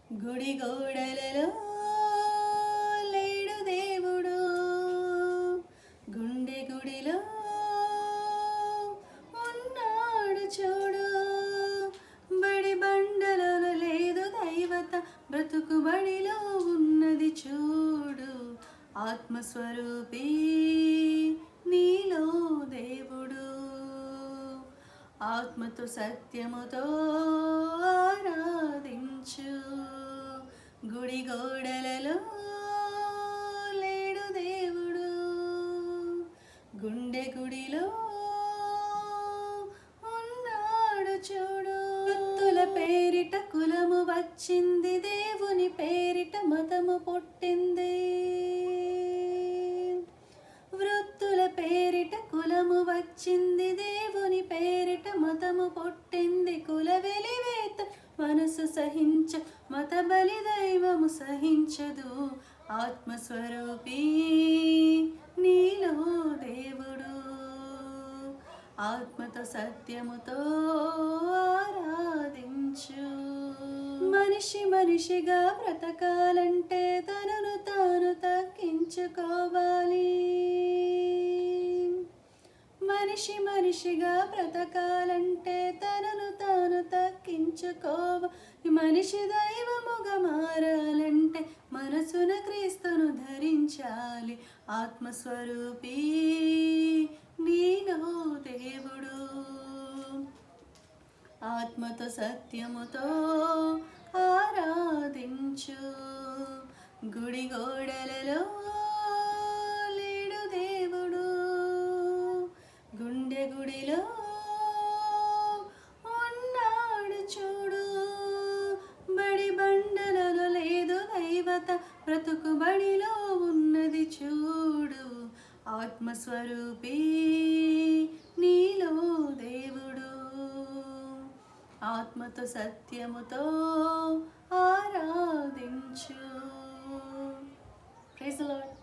గుడి గోడలలో లేడు దేవుడు, గుండె గుడిలో ఉన్నాడు చూడు. బడి బండలలో లేదు దైవత, బ్రతుకు బడిలో ఉన్నది చూడు. ఆత్మస్వరూపి నీలో దేవుడు, ఆత్మతో సత్యముతో ఆరాధించు. గుడి గోడలలో లేడు దేవుడు, గుండె గుడిలో ఉన్నాడు చూడు. వృత్తుల పేరిట కులము వచ్చింది, దేవుని పేరిట మతము పుట్టింది. వృత్తుల పేరిట కులము వచ్చింది, దేవుని పేరిట మతము పుట్టింది. కుల వెలివేత మనసు సహించ, మత బలి దైవము సహించదు. ఆత్మస్వరూపి నీలో దేవుడు, ఆత్మతో సత్యముతో ఆరాధించు. మనిషి మనిషిగా బ్రతకాలంటే తనను తాను తగ్గించుకోవాలి. మనిషి మనిషిగా బ్రతకాలంటే తనను తాను తగ్గించుకోవాలి. మనిషి దైవముగా మారాలంటే మనసున క్రీస్తును ధరించాలి. ఆత్మస్వరూపి నీలో దేవుడు, ఆత్మతో సత్యముతో ఆరాధించు. గుడి గోడలలో లేడు దేవుడు, గుండె గుడిలో ఉన్నాడు చూడు. బడి బండలలో లేదు దైవత, బ్రతుకు బడిలో ఉన్నది చూడు. ఆత్మస్వరూపి నీలో దేవుడు, ఆత్మతో సత్యముతో ఆరాధించు. Praise the lord.